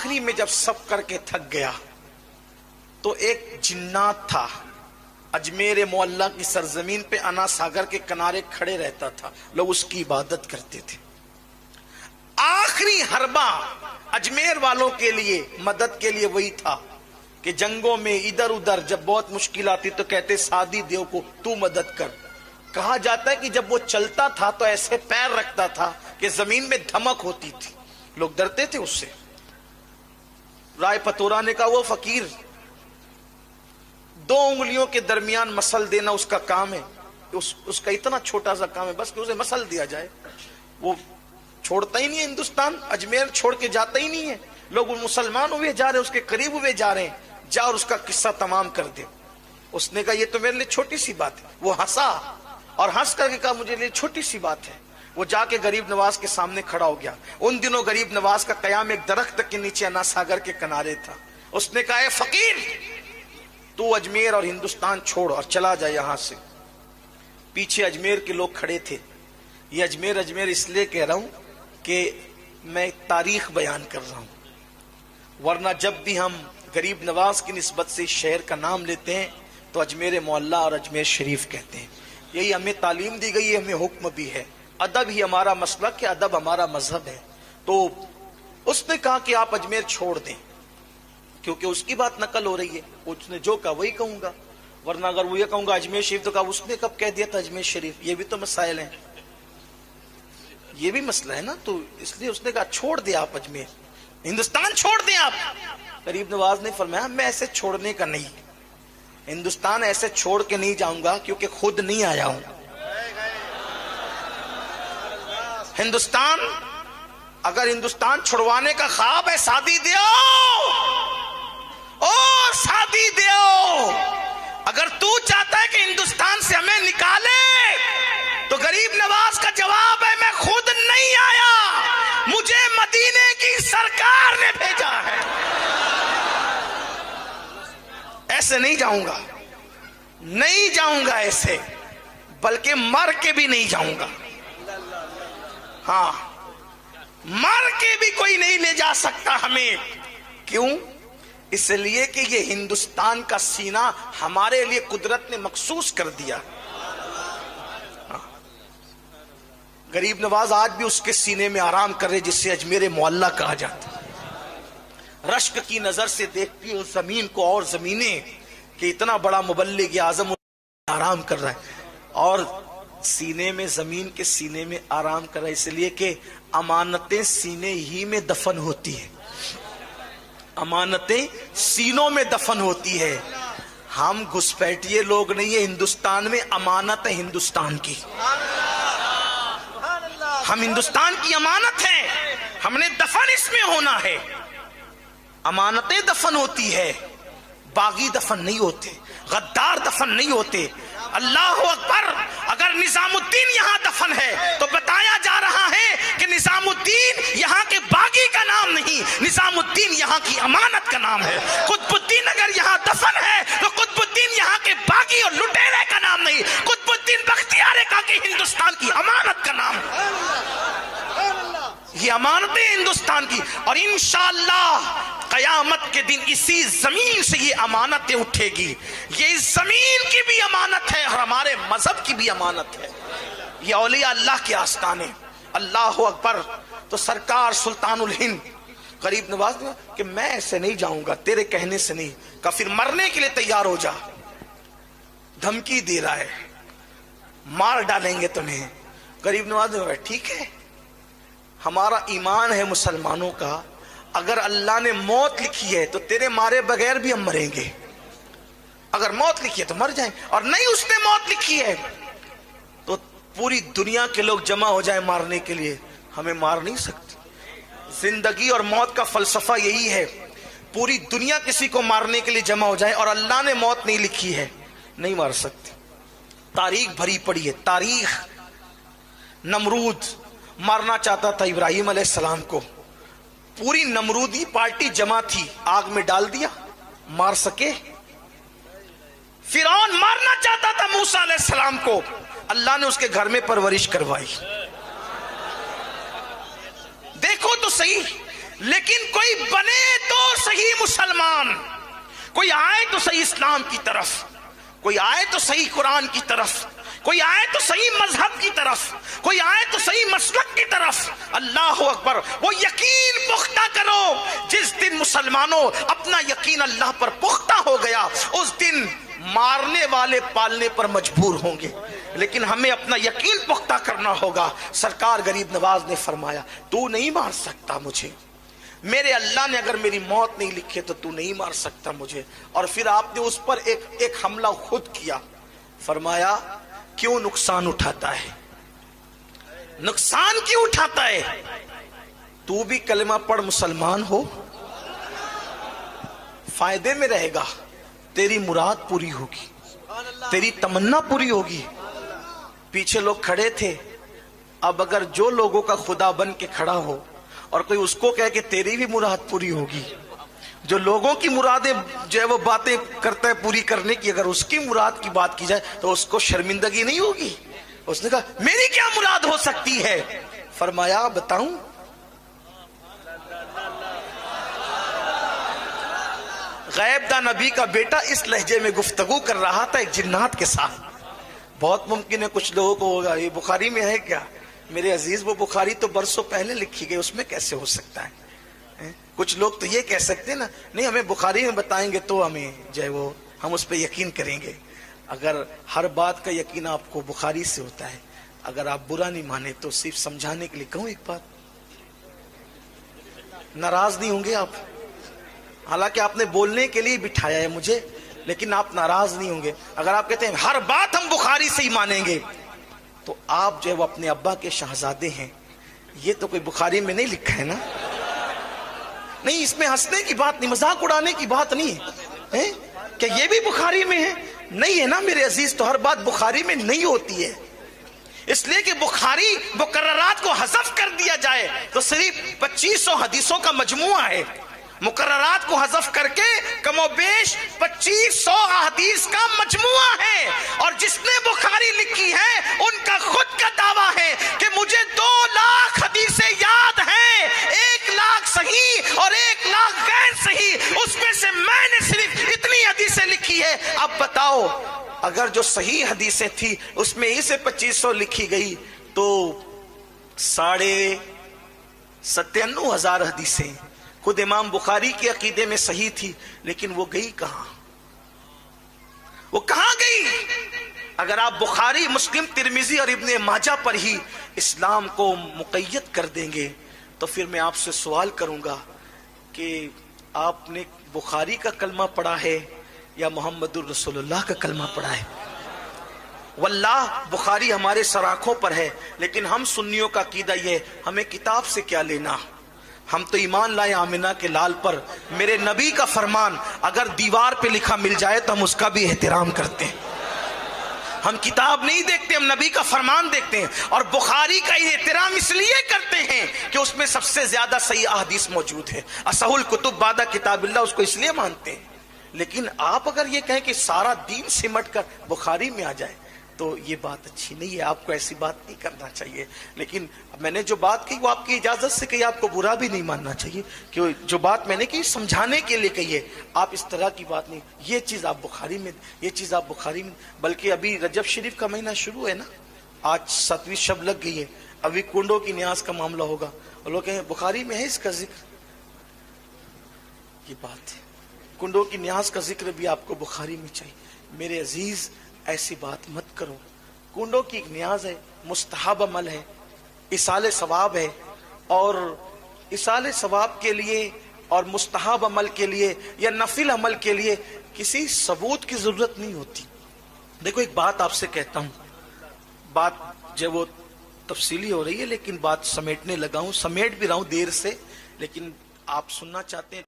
آخری میں جب سب کر کے تھک گیا تو ایک جنات تھا، اجمیر معلیٰ کی سرزمین پہ انا ساگر کے کنارے کھڑے رہتا تھا، لوگ اس کی عبادت کرتے تھے۔ آخری حربہ اجمیر والوں کے لیے مدد کے لیے وہی تھا کہ جنگوں میں ادھر ادھر جب بہت مشکل آتی تو کہتے سادی دیو کو تو مدد کر۔ کہا جاتا ہے کہ جب وہ چلتا تھا تو ایسے پیر رکھتا تھا کہ زمین میں دھمک ہوتی تھی، لوگ ڈرتے تھے اس سے۔ رائے پتورا نے کہا وہ فقیر 2 انگلیوں کے درمیان مسل دینا اس کا کام ہے، اس کا اتنا چھوٹا سا کام ہے بس کہ اسے مسل دیا جائے۔ وہ چھوڑتا ہی نہیں ہے ہندوستان، اجمیر چھوڑ کے جاتا ہی نہیں ہے، لوگ مسلمان ہوئے جا رہے ہیں، اس کے قریب ہوئے جا رہے ہیں، جا اور اس کا قصہ تمام کر دے۔ اس نے کہا یہ تو میرے لیے چھوٹی سی بات ہے۔ وہ ہنسا اور ہنس کر کے کہا مجھے لیے چھوٹی سی بات ہے۔ وہ جا کے غریب نواز کے سامنے کھڑا ہو گیا۔ ان دنوں غریب نواز کا قیام ایک درخت کے نیچے انا ساگر کے کنارے تھا۔ اس نے کہا اے فقیر تو اجمیر اور ہندوستان چھوڑ اور چلا جا یہاں سے۔ پیچھے اجمیر کے لوگ کھڑے تھے۔ یہ اجمیر اس لیے کہہ رہا ہوں کہ میں تاریخ بیان کر رہا ہوں، ورنہ جب بھی ہم غریب نواز کی نسبت سے شہر کا نام لیتے ہیں تو اجمیر معلیٰ اور اجمیر شریف کہتے ہیں۔ یہی ہمیں تعلیم دی گئی ہے، ہمیں حکم بھی ہے، ادب ہی ہمارا مسلک ہے، ادب ہمارا مذہب ہے۔ تو اس نے کہا کہ آپ اجمیر چھوڑ دیں، کیونکہ اس کی بات نقل ہو رہی ہے، اس نے جو کہا وہی کہوں گا، ورنہ اگر وہ یہ کہوں گا اجمیر شریف تو کہا اس نے کب کہہ دیا تھا اجمیر شریف؟ یہ بھی تو مسائل ہیں، یہ بھی مسئلہ ہے نا۔ تو اس لیے اس نے کہا چھوڑ دیں آپ اجمیر، ہندوستان چھوڑ دیں آپ۔ غریب نواز نے فرمایا میں ایسے چھوڑنے کا نہیں، ہندوستان ایسے چھوڑ کے نہیں جاؤں گا کیونکہ خود نہیں آیا ہوں۔ ہندوستان اگر ہندوستان چھڑوانے کا خواب ہے سادی دیو، او سادی دیو، اگر تو چاہتا ہے کہ ہندوستان سے ہمیں نکالے تو غریب نواز کا جواب ہے میں خود نہیں آیا، مجھے مدینے کی سرکار نے بھیجا ہے۔ ایسے نہیں جاؤں گا، نہیں جاؤں گا ایسے، بلکہ مر کے بھی نہیں جاؤں گا۔ ہاں مر کے بھی کوئی نہیں لے جا سکتا ہمیں۔ کیوں؟ اس لیے کہ یہ ہندوستان کا سینہ ہمارے لیے قدرت نے مخصوص کر دیا۔ غریب نواز آج بھی اس کے سینے میں آرام کر رہے جسے اجمیر معلیٰ کہا جاتا۔ رشک کی نظر سے دیکھتی اس زمین کو اور زمینیں کہ اتنا بڑا مبلغ اعظم آرام کر رہا ہے، اور سینے میں زمین کے سینے میں آرام کر رہا ہے، اس لیے کہ امانتیں سینے ہی میں دفن ہوتی ہیں، امانتیں سینوں میں دفن ہوتی ہے۔ ہم گھسپیٹیے لوگ نہیں ہیں، ہندوستان میں امانت ہے ہندوستان کی، ہم ہندوستان کی امانت ہیں، ہم نے دفن اس میں ہونا ہے۔ امانتیں دفن ہوتی ہے، باغی دفن نہیں ہوتے، غدار دفن نہیں ہوتے۔ اللہ اکبر، اگر نظام الدین یہاں دفن ہے تو بتایا جا رہا ہے کہ نظام الدین یہاں کے باغی کا نام نہیں، نظام الدین یہاں کی امانت کا نام ہے۔ قطب الدین اگر یہاں دفن ہے تو قطب الدین یہاں کے باغی اور لٹیرے کا نام نہیں، قطب الدین بختیار کا کہ ہندوستان کی امانت کا نام ہے۔ یہ امانتیں ہندوستان کی، اور انشاءاللہ قیامت کے دن اسی زمین سے یہ امانتیں اٹھے گی۔ یہ اس زمین کی بھی امانت ہے اور ہمارے مذہب کی بھی امانت ہے۔ یہ اولیاء اللہ کے آستانے، اللہ اکبر۔ تو سرکار سلطان الہند غریب نواز نے کہ میں ایسے نہیں جاؤں گا، تیرے کہنے سے نہیں، کہ پھر مرنے کے لیے تیار ہو جا، دھمکی دے رہا ہے مار ڈالیں گے تمہیں۔ غریب نواز نے کہا ٹھیک ہے، ہمارا ایمان ہے مسلمانوں کا، اگر اللہ نے موت لکھی ہے تو تیرے مارے بغیر بھی ہم مریں گے، اگر موت لکھی ہے تو مر جائیں، اور نہیں اس نے موت لکھی ہے تو پوری دنیا کے لوگ جمع ہو جائیں مارنے کے لیے، ہمیں مار نہیں سکتے۔ زندگی اور موت کا فلسفہ یہی ہے، پوری دنیا کسی کو مارنے کے لیے جمع ہو جائے اور اللہ نے موت نہیں لکھی ہے نہیں مار سکتے۔ تاریخ بھری پڑی ہے، تاریخ۔ نمرود مارنا چاہتا تھا ابراہیم علیہ السلام کو، پوری نمرودی پارٹی جمع تھی، آگ میں ڈال دیا، مار سکے۔ فرعون مارنا چاہتا تھا موسیٰ علیہ السلام کو، اللہ نے اس کے گھر میں پرورش کروائی۔ دیکھو تو صحیح، لیکن کوئی بنے تو صحیح مسلمان، کوئی آئے تو صحیح اسلام کی طرف، کوئی آئے تو صحیح قرآن کی طرف، کوئی آئے تو صحیح مذہب کی طرف، کوئی آئے تو صحیح مسلک کی طرف۔ اللہ اکبر۔ وہ یقین پختہ کرو، جس دن مسلمانوں اپنا یقین اللہ پر پختہ ہو گیا، اس دن مارنے والے پالنے پر مجبور ہوں گے، لیکن ہمیں اپنا یقین پختہ کرنا ہوگا۔ سرکار غریب نواز نے فرمایا تو نہیں مار سکتا مجھے، میرے اللہ نے اگر میری موت نہیں لکھی تو تو نہیں مار سکتا مجھے۔ اور پھر آپ نے اس پر ایک حملہ خود کیا، فرمایا کیوں نقصان اٹھاتا ہے، نقصان کیوں اٹھاتا ہے؟ تو بھی کلمہ پڑھ مسلمان ہو، فائدے میں رہے گا، تیری مراد پوری ہوگی، تیری تمنا پوری ہوگی۔ پیچھے لوگ کھڑے تھے، اب اگر جو لوگوں کا خدا بن کے کھڑا ہو اور کوئی اس کو کہے کہ تیری بھی مراد پوری ہوگی، جو لوگوں کی مرادیں جو ہے وہ باتیں کرتا ہے پوری کرنے کی، اگر اس کی مراد کی بات کی جائے تو اس کو شرمندگی نہیں ہوگی؟ اس نے کہا میری کیا مراد ہو سکتی ہے؟ فرمایا بتاؤں؟ غیب دا نبی کا بیٹا اس لہجے میں گفتگو کر رہا تھا ایک جنات کے ساتھ۔ بہت ممکن ہے کچھ لوگوں کو ہوگا یہ بخاری میں ہے کیا؟ میرے عزیز وہ بخاری تو برسوں پہلے لکھی گئی، اس میں کیسے ہو سکتا ہے؟ کچھ لوگ تو یہ کہہ سکتے ہیں نا نہیں ہمیں بخاری میں بتائیں گے تو ہمیں جو ہے وہ ہم اس پہ یقین کریں گے۔ اگر ہر بات کا یقین آپ کو بخاری سے ہوتا ہے، اگر آپ برا نہیں مانے تو صرف سمجھانے کے لیے کہوں ایک بات، ناراض نہیں ہوں گے آپ؟ حالانکہ آپ نے بولنے کے لیے بٹھایا ہے مجھے، لیکن آپ ناراض نہیں ہوں گے اگر آپ کہتے ہیں ہر بات ہم بخاری سے ہی مانیں گے، تو آپ جو ہے وہ اپنے ابا کے شہزادے ہیں، یہ تو کوئی بخاری میں نہیں لکھا ہے نا؟ نہیں، اس میں ہنسنے کی بات نہیں، مذاق اڑانے کی بات نہیں ہے کہ یہ بھی بخاری میں ہے، نہیں ہے نا میرے عزیز؟ تو ہر بات بخاری میں نہیں ہوتی ہے، اس لیے کہ بخاری مقررات کو حذف کر دیا جائے تو صرف 2500 حدیثوں کا مجموعہ ہے، مقررات کو حذف کر کے کم و بیش 2500 احادیث کا مجموعہ ہے، اور جس نے بخاری لکھی ہے ان کا خود کا دعویٰ ہے کہ مجھے 2 لاکھ حدیثیں یاد ہیں، 1 لاکھ صحیح اور 1 لاکھ غیر صحیح، اس میں سے میں نے صرف اتنی حدیثیں لکھی ہے۔ اب بتاؤ اگر جو صحیح حدیثیں تھی اس میں ہی سے 2500 لکھی گئی تو 97,500 حدیثیں خود امام بخاری کے عقیدے میں صحیح تھی، لیکن وہ گئی کہاں؟ وہ کہاں گئی؟ اگر آپ بخاری، مسلم، ترمذی اور ابن ماجہ پر ہی اسلام کو مقید کر دیں گے تو پھر میں آپ سے سوال کروں گا کہ آپ نے بخاری کا کلمہ پڑھا ہے یا محمد الرسول اللہ کا کلمہ پڑھا ہے؟ واللہ بخاری ہمارے سراخوں پر ہے، لیکن ہم سنیوں کا عقیدہ یہ ہے ہمیں کتاب سے کیا لینا، ہم تو ایمان لائے آمنہ کے لال پر، میرے نبی کا فرمان اگر دیوار پہ لکھا مل جائے تو ہم اس کا بھی احترام کرتے ہیں، ہم کتاب نہیں دیکھتے، ہم نبی کا فرمان دیکھتے ہیں، اور بخاری کا احترام اس لیے کرتے ہیں کہ اس میں سب سے زیادہ صحیح احادیث موجود ہے، اصح الکتب بعد کتاب اللہ، اس کو اس لیے مانتے ہیں۔ لیکن آپ اگر یہ کہیں کہ سارا دین سمٹ کر بخاری میں آ جائے تو یہ بات اچھی نہیں ہے، آپ کو ایسی بات نہیں کرنا چاہیے۔ لیکن میں نے جو بات کہی وہ آپ کی اجازت سے کہی، آپ کو برا بھی نہیں ماننا چاہیے کہ جو بات میں نے کہی سمجھانے کے لیے کہی ہے، آپ اس طرح کی بات نہیں، یہ چیز آپ بخاری میں، یہ چیز آپ بخاری میں، بلکہ ابھی رجب شریف کا مہینہ شروع ہے نا، آج 7ویں شب لگ گئی ہے، ابھی کنڈوں کی نیاز کا معاملہ ہوگا، اور لوگ کہیں بخاری میں ہے اس کا ذکر، یہ بات ہے، کنڈوں کی نیاز کا ذکر بھی آپ کو بخاری میں چاہیے۔ میرے عزیز ایسی بات مت کرو، کنڈوں کی ایک نیاز ہے، مستحب عمل ہے، اصال ثواب ہے، اور اصال ثواب کے لیے اور مستحب عمل کے لیے یا نفل عمل کے لیے کسی ثبوت کی ضرورت نہیں ہوتی۔ دیکھو ایک بات آپ سے کہتا ہوں، بات جو وہ تفصیلی ہو رہی ہے لیکن بات سمیٹنے لگا ہوں، سمیٹ بھی رہا ہوں دیر سے، لیکن آپ سننا چاہتے ہیں